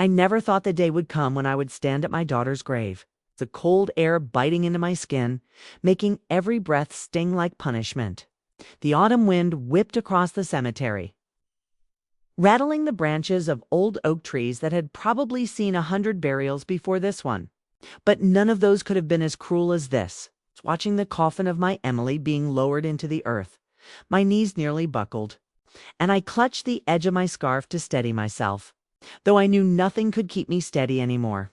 I never thought the day would come when I would stand at my daughter's grave, the cold air biting into my skin, making every breath sting like punishment. The autumn wind whipped across the cemetery, rattling the branches of old oak trees that had probably seen 100 burials before this one. But none of those could have been as cruel as this. Watching the coffin of my Emily being lowered into the earth, my knees nearly buckled, and I clutched the edge of my scarf to steady myself, though I knew nothing could keep me steady anymore.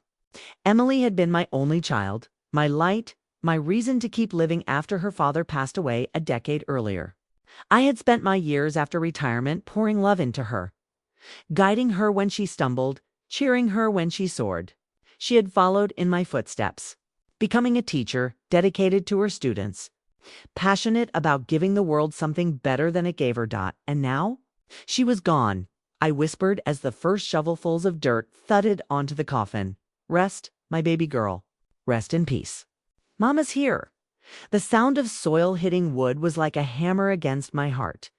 Emily had been my only child, my light, my reason to keep living after her father passed away a decade earlier. I had spent my years after retirement pouring love into her, guiding her when she stumbled, cheering her when she soared. She had followed in my footsteps, becoming a teacher dedicated to her students, passionate about giving the world something better than it gave her. And now she was gone. I whispered as the first shovelfuls of dirt thudded onto the coffin. Rest, my baby girl. Rest in peace. Mama's here. The sound of soil hitting wood was like a hammer against my heart,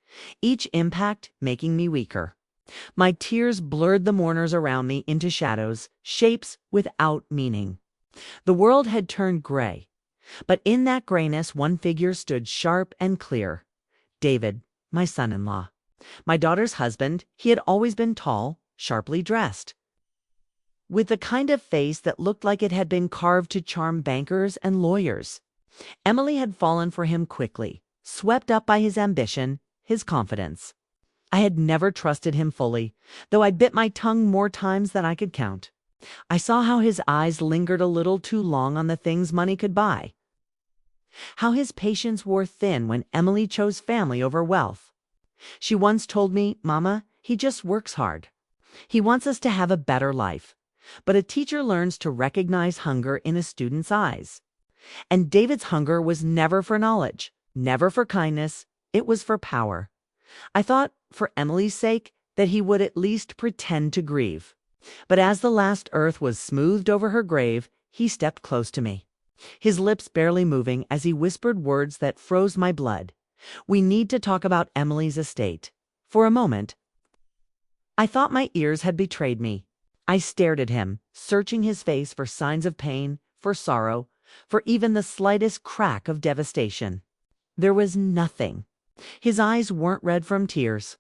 each impact making me weaker. My tears blurred the mourners around me into shadows, shapes without meaning. The world had turned gray, but in that grayness one figure stood sharp and clear. David, my son-in-law. My daughter's husband. He had always been tall, sharply dressed, with the kind of face that looked like it had been carved to charm bankers and lawyers. Emily had fallen for him quickly, swept up by his ambition, his confidence. I had never trusted him fully, though I bit my tongue more times than I could count. I saw how his eyes lingered a little too long on the things money could buy, how his patience wore thin when Emily chose family over wealth. She once told me, "Mama, he just works hard. He wants us to have a better life." But a teacher learns to recognize hunger in a student's eyes. And David's hunger was never for knowledge, never for kindness. It was for power. I thought, for Emily's sake, that he would at least pretend to grieve. But as the last earth was smoothed over her grave, he stepped close to me, his lips barely moving as he whispered words that froze my blood. "We need to talk about Emily's estate." For a moment, I thought my ears had betrayed me. I stared at him, searching his face for signs of pain, for sorrow, for even the slightest crack of devastation. There was nothing. His eyes weren't red from tears.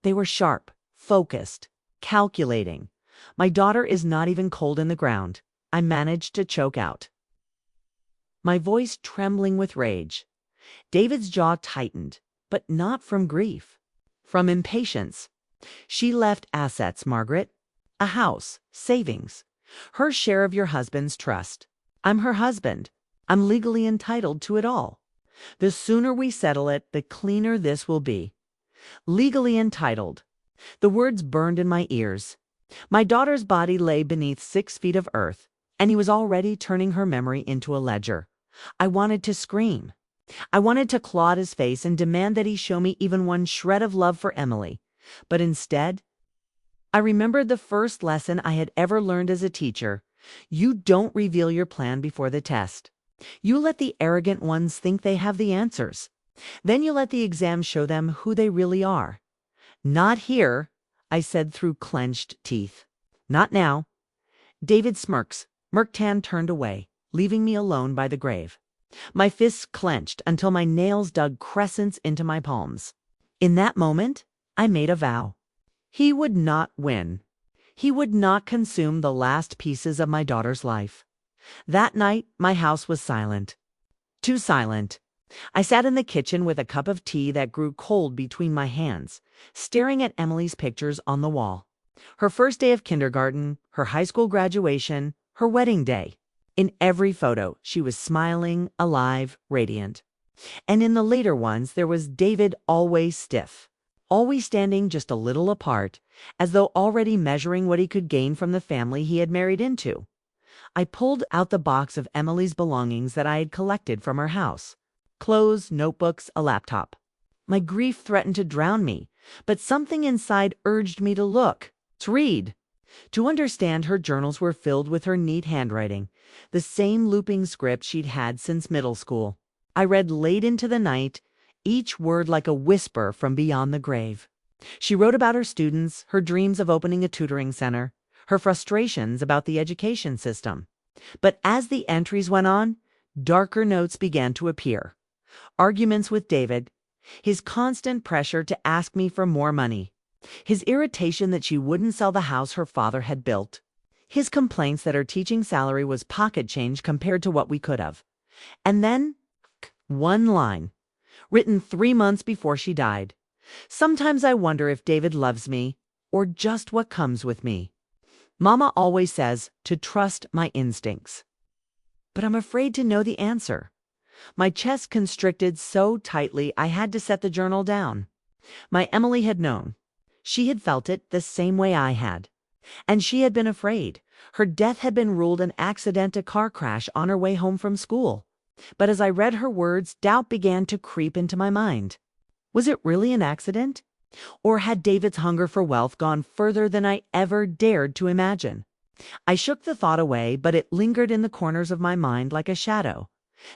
They were sharp, focused, calculating. "My daughter is not even cold in the ground," I managed to choke out, my voice trembling with rage. David's jaw tightened, but not from grief, from impatience. "She left assets, Margaret. A house, savings, her share of your husband's trust. I'm her husband. I'm legally entitled to it all. The sooner we settle it, the cleaner this will be." Legally entitled. The words burned in my ears. My daughter's body lay beneath 6 feet of earth, and he was already turning her memory into a ledger. I wanted to scream. I wanted to claw at his face and demand that he show me even one shred of love for Emily. But instead, I remembered the first lesson I had ever learned as a teacher. You don't reveal your plan before the test. You let the arrogant ones think they have the answers. Then you let the exam show them who they really are. "Not here," I said through clenched teeth. "Not now." David smirks. Murktan turned away, leaving me alone by the grave. My fists clenched until my nails dug crescents into my palms. In that moment, I made a vow. He would not win. He would not consume the last pieces of my daughter's life. That night, my house was silent. Too silent. I sat in the kitchen with a cup of tea that grew cold between my hands, staring at Emily's pictures on the wall. Her first day of kindergarten, her high school graduation, her wedding day. In every photo, she was smiling, alive, radiant. And in the later ones, there was David, always stiff, always standing just a little apart, as though already measuring what he could gain from the family he had married into. I pulled out the box of Emily's belongings that I had collected from her house. Clothes, notebooks, a laptop. My grief threatened to drown me, but something inside urged me to look, to read, to understand. Her journals were filled with her neat handwriting, the same looping script she'd had since middle school. I read late into the night, each word like a whisper from beyond the grave. She wrote about her students, her dreams of opening a tutoring center, her frustrations about the education system. But as the entries went on, darker notes began to appear. Arguments with David, his constant pressure to ask me for more money, his irritation that she wouldn't sell the house her father had built, his complaints that her teaching salary was pocket change compared to what we could have. And then, one line, written 3 months before she died. Sometimes I wonder if David loves me, or just what comes with me. Mama always says to trust my instincts. But I'm afraid to know the answer. My chest constricted so tightly I had to set the journal down. My Emily had known. She had felt it the same way I had. And she had been afraid. Her death had been ruled an accidental car crash on her way home from school. But as I read her words, doubt began to creep into my mind. Was it really an accident? Or had David's hunger for wealth gone further than I ever dared to imagine? I shook the thought away, but it lingered in the corners of my mind like a shadow.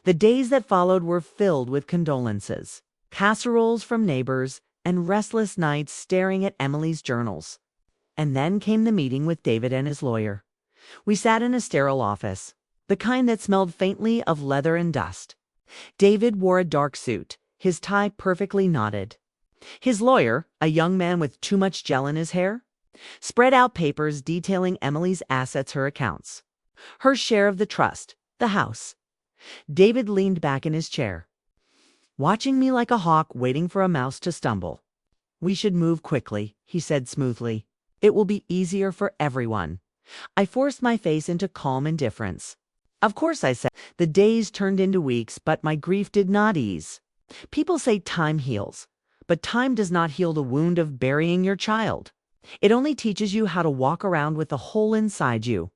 The days that followed were filled with condolences, casseroles from neighbors, and restless nights staring at Emily's journals. And then came the meeting with David and his lawyer. We sat in a sterile office, the kind that smelled faintly of leather and dust. David wore a dark suit, his tie perfectly knotted. His lawyer, a young man with too much gel in his hair, spread out papers detailing Emily's assets, her accounts, her share of the trust, the house. David leaned back in his chair, watching me like a hawk waiting for a mouse to stumble. "We should move quickly," he said smoothly. "It will be easier for everyone." I forced my face into calm indifference. "Of course," I said. The days turned into weeks, but my grief did not ease. People say time heals, but time does not heal the wound of burying your child. It only teaches you how to walk around with a hole inside you,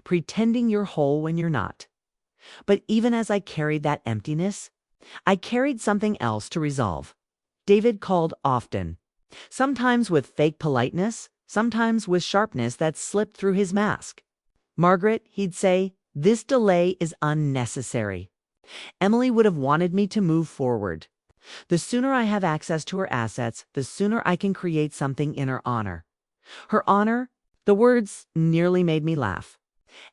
pretending you're whole when you're not. But even as I carried that emptiness, I carried something else to resolve. David called often, sometimes with fake politeness, sometimes with sharpness that slipped through his mask. "Margaret," he'd say, "this delay is unnecessary. Emily would have wanted me to move forward. The sooner I have access to her assets, the sooner I can create something in her honor." Her honor? The words nearly made me laugh.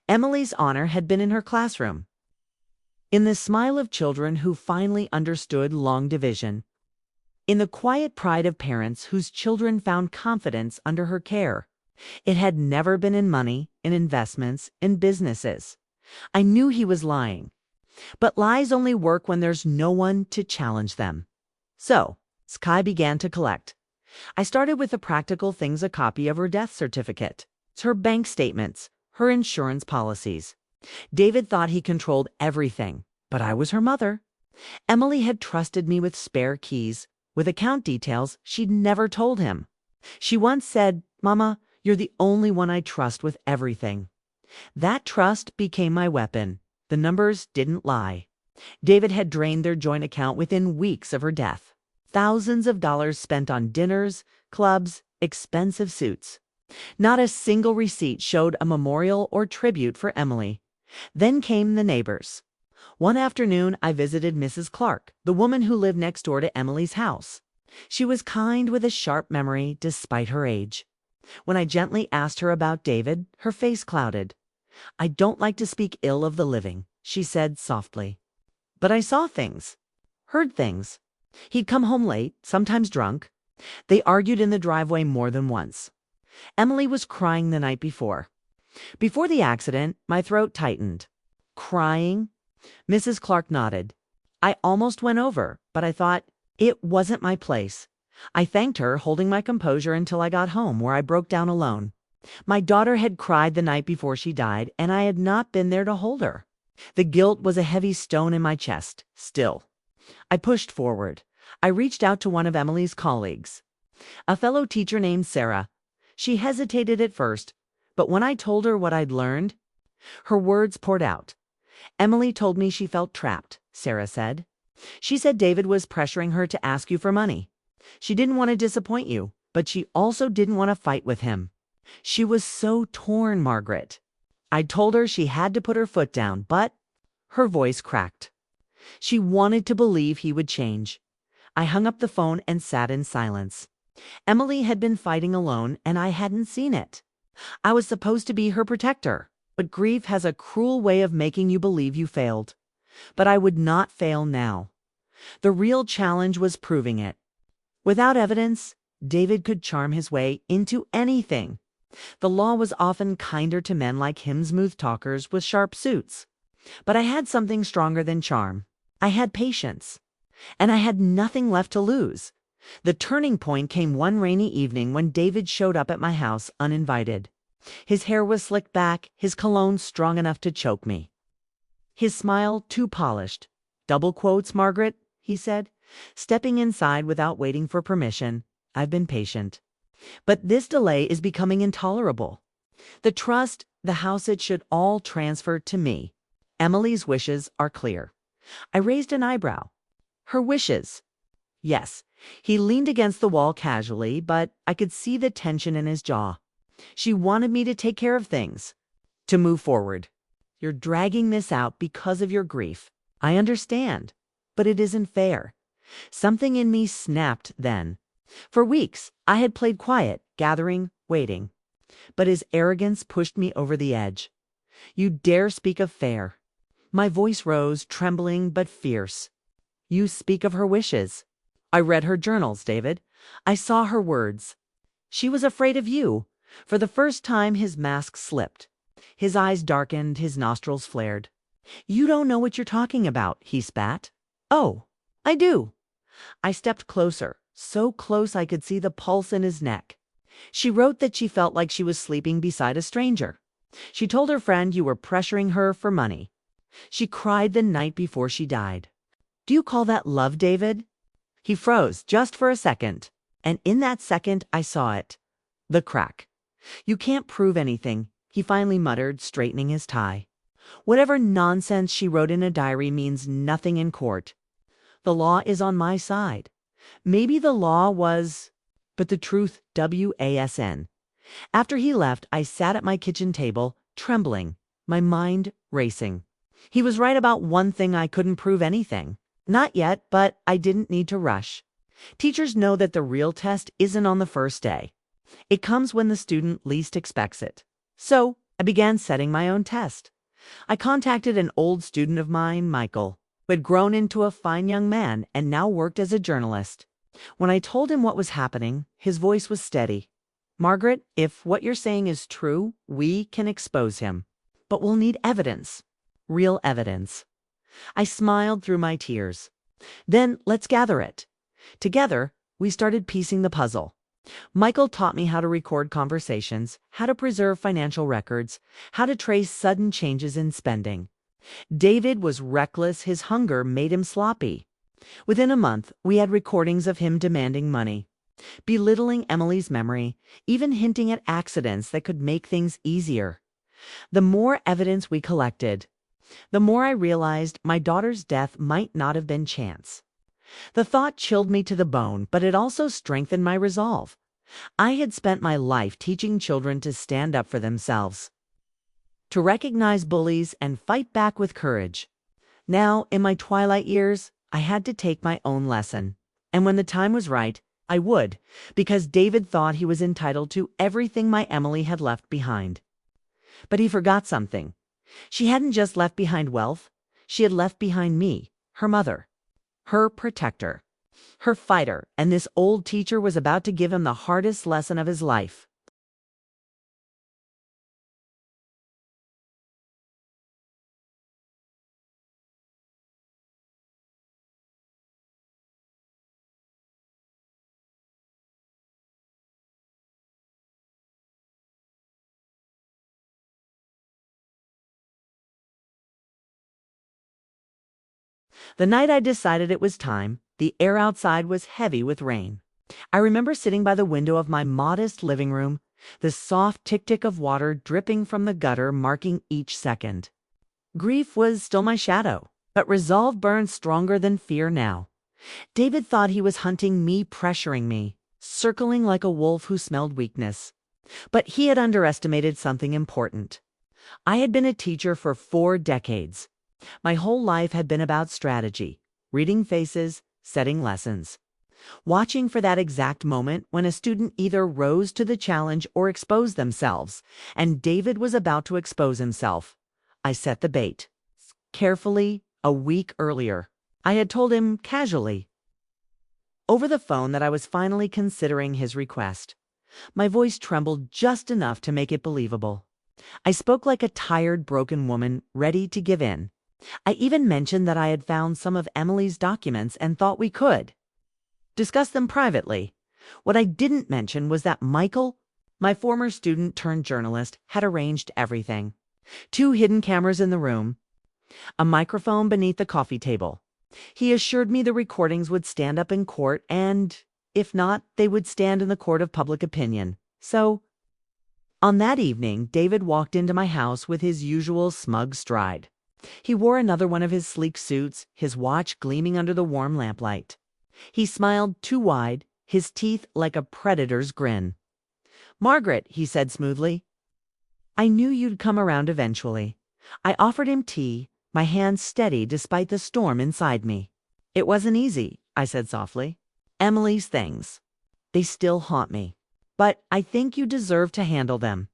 Emily's honor had been in her classroom, in the smile of children who finally understood long division, in the quiet pride of parents whose children found confidence under her care. It had never been in money, in investments, in businesses. I knew he was lying. But lies only work when there's no one to challenge them. So, Sky began to collect. I started with the practical things: a copy of her death certificate, her bank statements, her insurance policies. David thought he controlled everything, but I was her mother. Emily had trusted me with spare keys, with account details she'd never told him. She once said, "Mama, you're the only one I trust with everything." That trust became my weapon. The numbers didn't lie. David had drained their joint account within weeks of her death. Thousands of dollars spent on dinners, clubs, expensive suits. Not a single receipt showed a memorial or tribute for Emily. Then came the neighbors. One afternoon, I visited Mrs. Clark, the woman who lived next door to Emily's house. She was kind with a sharp memory despite her age. When I gently asked her about David, her face clouded. "I don't like to speak ill of the living," she said softly. "But I saw things, heard things. He'd come home late, sometimes drunk. They argued in the driveway more than once. Emily was crying the night before. Before the accident, my throat tightened. Crying? Mrs. Clark nodded. I almost went over, but I thought it wasn't my place. I thanked her, holding my composure until I got home, where I broke down alone. My daughter had cried the night before she died, and I had not been there to hold her. The guilt was a heavy stone in my chest, still. I pushed forward. I reached out to one of Emily's colleagues, a fellow teacher named Sarah. She hesitated at first, but when I told her what I'd learned, her words poured out. "Emily told me she felt trapped," Sarah said. "She said David was pressuring her to ask you for money. She didn't want to disappoint you, but she also didn't want to fight with him. She was so torn, Margaret. I told her she had to put her foot down, but..." Her voice cracked. She wanted to believe he would change. I hung up the phone and sat in silence. Emily had been fighting alone, and I hadn't seen it. I was supposed to be her protector, but grief has a cruel way of making you believe you failed. But I would not fail now. The real challenge was proving it. Without evidence, David could charm his way into anything. The law was often kinder to men like him, smooth talkers with sharp suits. But I had something stronger than charm. I had patience. And I had nothing left to lose. The turning point came one rainy evening when David showed up at my house uninvited. His hair was slicked back, his cologne strong enough to choke me. His smile too polished. "Double quotes, Margaret," he said, stepping inside without waiting for permission. "I've been patient. But this delay is becoming intolerable. The trust, the house, it should all transfer to me. Emily's wishes are clear." I raised an eyebrow. Her wishes? Yes. He leaned against the wall casually, but I could see the tension in his jaw. She wanted me to take care of things, to move forward. "You're dragging this out because of your grief. I understand, but it isn't fair." Something in me snapped then. For weeks, I had played quiet, gathering, waiting. But his arrogance pushed me over the edge. "You dare speak of fair?" My voice rose, trembling but fierce. "You speak of her wishes." "I read her journals, David. I saw her words. She was afraid of you." For the first time, his mask slipped. His eyes darkened, his nostrils flared. "You don't know what you're talking about," he spat. "Oh, I do." I stepped closer, so close I could see the pulse in his neck. "She wrote that she felt like she was sleeping beside a stranger. She told her friend you were pressuring her for money. She cried the night before she died. Do you call that love, David?" He froze just for a second, and in that second I saw it. The crack. "You can't prove anything," he finally muttered, straightening his tie. "Whatever nonsense she wrote in a diary means nothing in court. The law is on my side. Maybe the law was, but the truth wasn." After he left, I sat at my kitchen table, trembling, my mind racing. He was right about one thing: I couldn't prove anything. Not yet, but I didn't need to rush. Teachers know that the real test isn't on the first day. It comes when the student least expects it. So I began setting my own test. I contacted an old student of mine, Michael, who had grown into a fine young man and now worked as a journalist. When I told him what was happening, his voice was steady. "Margaret, if what you're saying is true, we can expose him. But we'll need evidence. Real evidence." I smiled through my tears. "Then let's gather it." Together, we started piecing the puzzle. Michael taught me how to record conversations, how to preserve financial records, how to trace sudden changes in spending. David was reckless. His hunger made him sloppy. Within a month, we had recordings of him demanding money, belittling Emily's memory, even hinting at accidents that could make things easier. The more evidence we collected, the more I realized my daughter's death might not have been chance. The thought chilled me to the bone, but it also strengthened my resolve. I had spent my life teaching children to stand up for themselves, to recognize bullies and fight back with courage. Now, in my twilight years, I had to take my own lesson. And when the time was right, I would, because David thought he was entitled to everything my Emily had left behind. But he forgot something. She hadn't just left behind wealth. She had left behind me, her mother, her protector, her fighter, and this old teacher was about to give him the hardest lesson of his life. The night I decided it was time, the air outside was heavy with rain. I remember sitting by the window of my modest living room, the soft tick-tick of water dripping from the gutter marking each second. Grief was still my shadow, but resolve burned stronger than fear now. David thought he was hunting me, pressuring me, circling like a wolf who smelled weakness. But he had underestimated something important. I had been a teacher for 4 decades. My whole life had been about strategy, reading faces, setting lessons. watching for that exact moment when a student either rose to the challenge or exposed themselves, and David was about to expose himself. I set the bait. Carefully, a week earlier, I had told him casually, over the phone, that I was finally considering his request. My voice trembled just enough to make it believable. I spoke like a tired, broken woman ready to give in. I even mentioned that I had found some of Emily's documents and thought we could discuss them privately. What I didn't mention was that Michael, my former student turned journalist, had arranged everything. 2 hidden cameras in the room, a microphone beneath the coffee table. He assured me the recordings would stand up in court, and, if not, they would stand in the court of public opinion. So, on that evening, David walked into my house with his usual smug stride. He wore another one of his sleek suits, his watch gleaming under the warm lamplight. He smiled too wide, his teeth like a predator's grin. "Margaret," he said smoothly, "I knew you'd come around eventually." I offered him tea, my hands steady despite the storm inside me. "It wasn't easy," I said softly. "Emily's things. They still haunt me. But I think you deserve to handle them."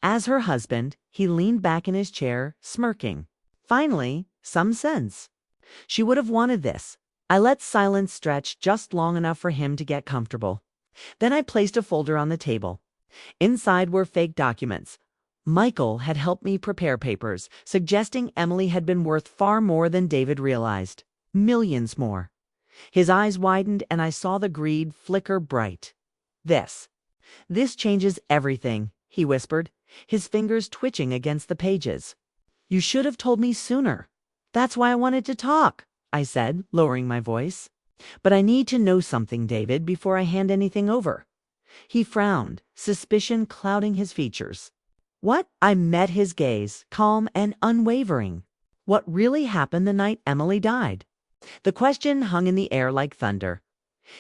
As her husband, he leaned back in his chair, smirking. Finally, some sense. She would have wanted this. I let silence stretch just long enough for him to get comfortable. Then I placed a folder on the table. Inside were fake documents. Michael had helped me prepare papers, suggesting Emily had been worth far more than David realized. Millions more. His eyes widened and I saw the greed flicker bright. This changes everything," he whispered, his fingers twitching against the pages. "You should have told me sooner." "That's why I wanted to talk," I said, lowering my voice. "But I need to know something, David, before I hand anything over." He frowned, suspicion clouding his features. "What?" I met his gaze, calm and unwavering. "What really happened the night Emily died?" The question hung in the air like thunder.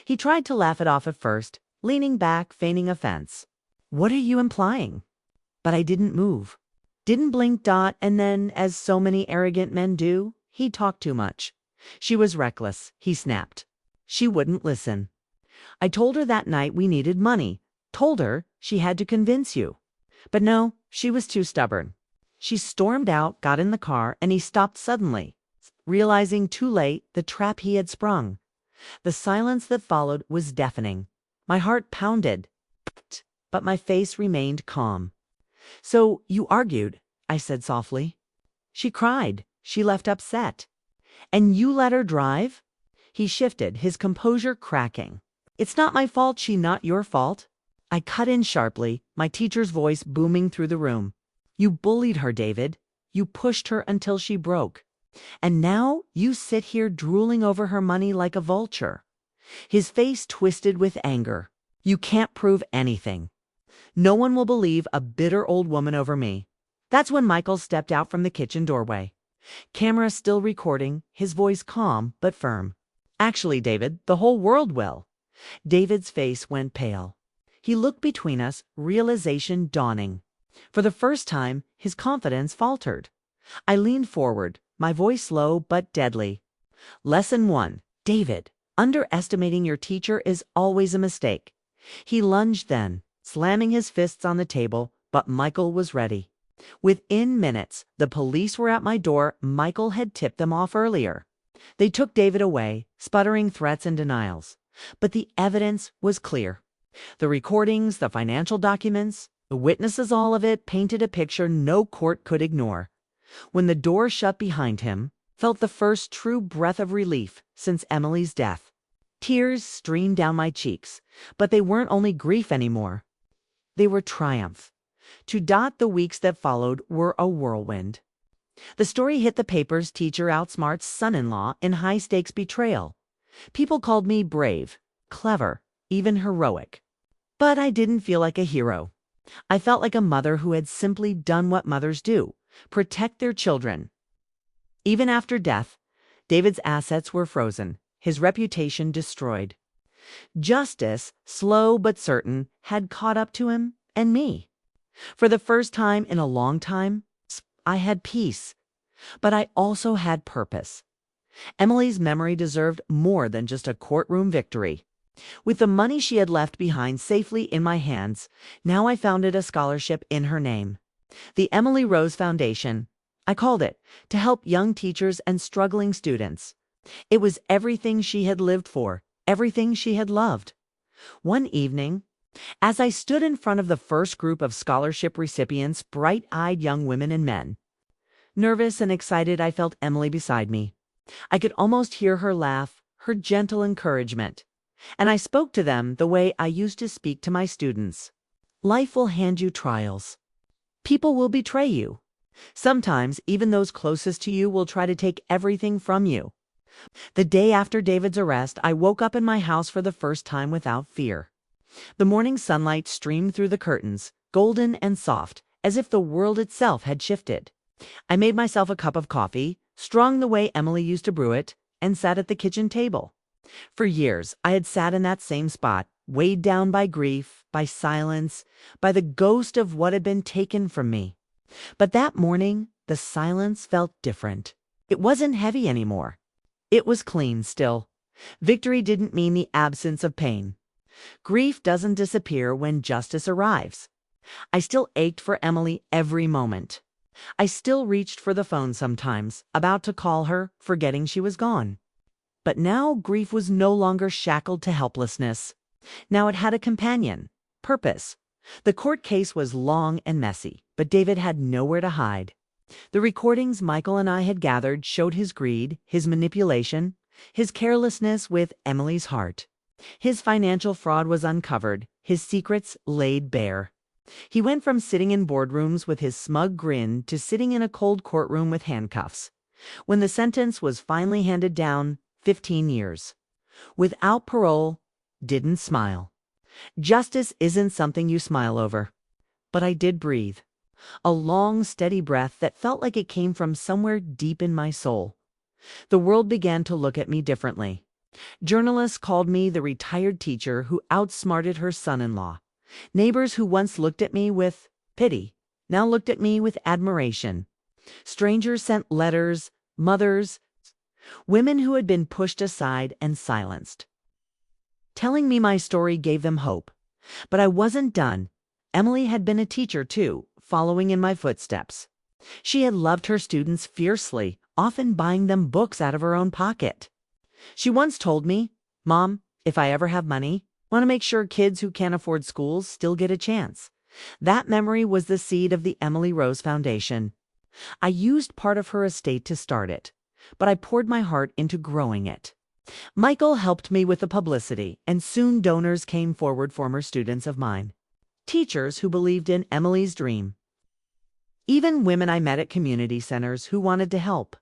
He tried to laugh it off at first, leaning back, feigning offense. "What are you implying?" But I didn't move. Didn't blink. And then, as so many arrogant men do, he talked too much. "She was reckless," he snapped. "She wouldn't listen. I told her that night we needed money. Told her she had to convince you. But no, she was too stubborn. She stormed out, got in the car, and he stopped suddenly, realizing too late the trap he had sprung. The silence that followed was deafening. My heart pounded, but my face remained calm. "So you argued," I said softly. "She cried. She left upset. And you let her drive?" He shifted, his composure cracking. "It's not my fault she not your fault." I cut in sharply, my teacher's voice booming through the room. "You bullied her, David. You pushed her until she broke. And now you sit here drooling over her money like a vulture." His face twisted with anger. "You can't prove anything. No one will believe a bitter old woman over me." That's when Michael stepped out from the kitchen doorway. Camera still recording, his voice calm but firm. "Actually, David, the whole world will." David's face went pale. He looked between us, realization dawning. For the first time, his confidence faltered. I leaned forward, my voice low but deadly. "Lesson 1. David, underestimating your teacher is always a mistake." He lunged then, slamming his fists on the table, but Michael was ready. Within minutes, the police were at my door. Michael had tipped them off earlier. They took David away, sputtering threats and denials. But the evidence was clear. The recordings, the financial documents, the witnesses, all of it painted a picture no court could ignore. When the door shut behind him, felt the first true breath of relief since Emily's death. Tears streamed down my cheeks, but they weren't only grief anymore. They were triumph. The weeks that followed were a whirlwind. The story hit the papers. Teacher outsmarts son-in-law in high-stakes betrayal. People called me brave, clever, even heroic. But I didn't feel like a hero. I felt like a mother who had simply done what mothers do, protect their children. Even after death, David's assets were frozen, his reputation destroyed. Justice, slow but certain, had caught up to him and me. For the first time in a long time, I had peace. But I also had purpose. Emily's memory deserved more than just a courtroom victory. With the money she had left behind safely in my hands, now I founded a scholarship in her name. The Emily Rose Foundation, I called it, to help young teachers and struggling students. It was everything she had lived for, everything she had loved. One evening, as I stood in front of the first group of scholarship recipients, bright-eyed young women and men, nervous and excited, I felt Emily beside me. I could almost hear her laugh, her gentle encouragement. And I spoke to them the way I used to speak to my students. Life will hand you trials. People will betray you. Sometimes even those closest to you will try to take everything from you. The day after David's arrest, I woke up in my house for the first time without fear. The morning sunlight streamed through the curtains, golden and soft, as if the world itself had shifted. I made myself a cup of coffee, strong the way Emily used to brew it, and sat at the kitchen table. For years, I had sat in that same spot, weighed down by grief, by silence, by the ghost of what had been taken from me. But that morning, the silence felt different. It wasn't heavy anymore. It was clean still. Victory didn't mean the absence of pain. Grief doesn't disappear when justice arrives. I still ached for Emily every moment. I still reached for the phone sometimes, about to call her, forgetting she was gone. But now grief was no longer shackled to helplessness. Now it had a companion, purpose. The court case was long and messy, but David had nowhere to hide. The recordings Michael and I had gathered showed his greed, his manipulation, his carelessness with Emily's heart. His financial fraud was uncovered, his secrets laid bare. He went from sitting in boardrooms with his smug grin to sitting in a cold courtroom with handcuffs. When the sentence was finally handed down, 15 years. Without parole, didn't smile. Justice isn't something you smile over. But I did breathe. A long, steady breath that felt like it came from somewhere deep in my soul. The world began to look at me differently. Journalists called me the retired teacher who outsmarted her son-in-law. Neighbors who once looked at me with pity now looked at me with admiration. Strangers sent letters, mothers, women who had been pushed aside and silenced. Telling me my story gave them hope. But I wasn't done. Emily had been a teacher too, following in my footsteps. She had loved her students fiercely, often buying them books out of her own pocket. She once told me, "Mom, if I ever have money, I want to make sure kids who can't afford schools still get a chance." That memory was the seed of the Emily Rose Foundation. I used part of her estate to start it, but I poured my heart into growing it. Michael helped me with the publicity, and soon donors came forward, former students of mine, teachers who believed in Emily's dream. Even women I met at community centers who wanted to help.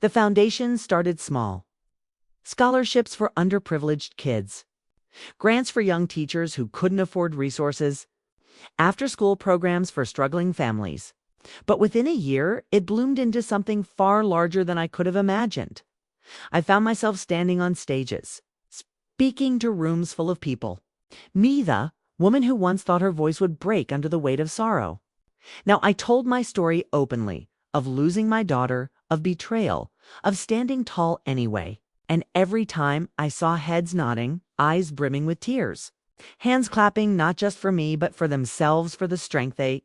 The foundation started small. Scholarships for underprivileged kids, grants for young teachers who couldn't afford resources, after-school programs for struggling families. But within a year, it bloomed into something far larger than I could have imagined. I found myself standing on stages, speaking to rooms full of people. Me, the woman who once thought her voice would break under the weight of sorrow. Now, I told my story openly, of losing my daughter, of betrayal, of standing tall anyway. And every time I saw heads nodding, eyes brimming with tears, hands clapping not just for me, but for themselves, for the strength they,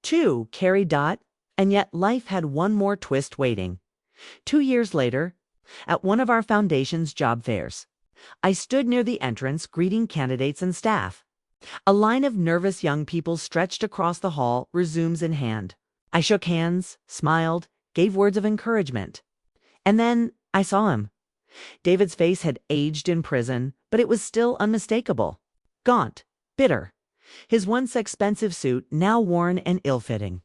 too, carried. And yet life had one more twist waiting. 2 years later, at one of our foundation's job fairs, I stood near the entrance greeting candidates and staff. A line of nervous young people stretched across the hall, resumes in hand. I shook hands, smiled, gave words of encouragement. And then I saw him. David's face had aged in prison, but it was still unmistakable. Gaunt, bitter. His once expensive suit now worn and ill-fitting.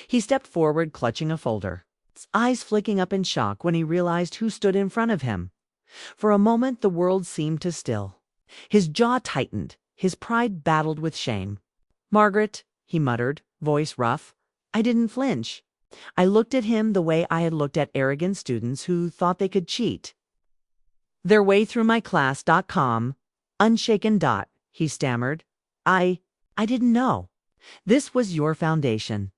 He stepped forward, clutching a folder, his eyes flicking up in shock when he realized who stood in front of him. For a moment, the world seemed to still. His jaw tightened, his pride battled with shame. "Margaret," he muttered, voice rough. I didn't flinch. I looked at him the way I had looked at arrogant students who thought they could cheat their way through my class.com. Unshaken. He stammered. I didn't know. This was your foundation.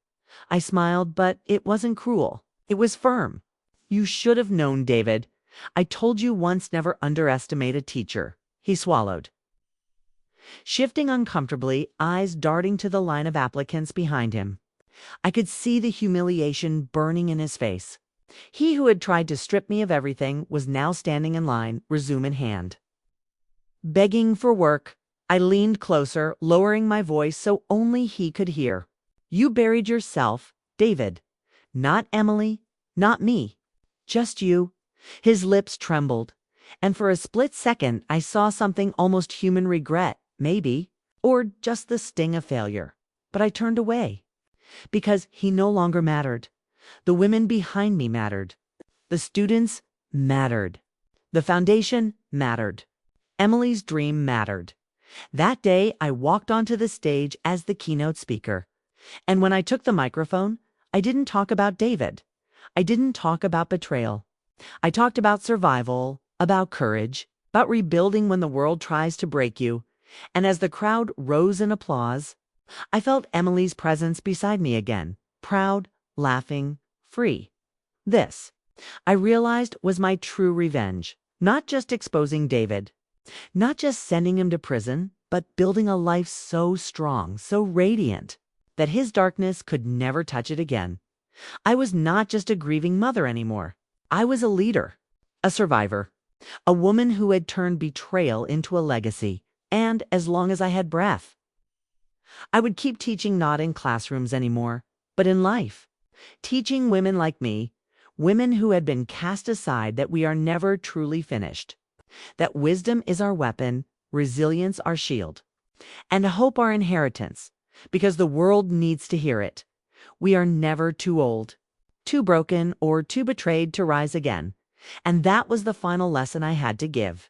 I smiled, but it wasn't cruel. It was firm. You should have known, David. I told you once, never underestimate a teacher. He swallowed. shifting uncomfortably, eyes darting to the line of applicants behind him. I could see the humiliation burning in his face. He who had tried to strip me of everything was now standing in line, resume in hand. Begging for work, I leaned closer, lowering my voice so only he could hear. You buried yourself, David. Not Emily, not me. Just you. His lips trembled, and for a split second I saw something almost human regret, maybe, or just the sting of failure. But I turned away, because he no longer mattered. The women behind me mattered. The students mattered. The foundation mattered. Emily's dream mattered. That day, I walked onto the stage as the keynote speaker. And when I took the microphone, I didn't talk about David. I didn't talk about betrayal. I talked about survival, about courage, about rebuilding when the world tries to break you. And as the crowd rose in applause, I felt Emily's presence beside me again, proud, laughing, free. This, I realized, was my true revenge. Not just exposing David, not just sending him to prison, but building a life so strong, so radiant, that his darkness could never touch it again. I was not just a grieving mother anymore. I was a leader, a survivor, a woman who had turned betrayal into a legacy, and as long as I had breath. I would keep teaching not in classrooms anymore, but in life, teaching women like me, women who had been cast aside, that we are never truly finished, that wisdom is our weapon, resilience our shield, and hope our inheritance, because the world needs to hear it. We are never too old, too broken, or too betrayed to rise again. And that was the final lesson I had to give.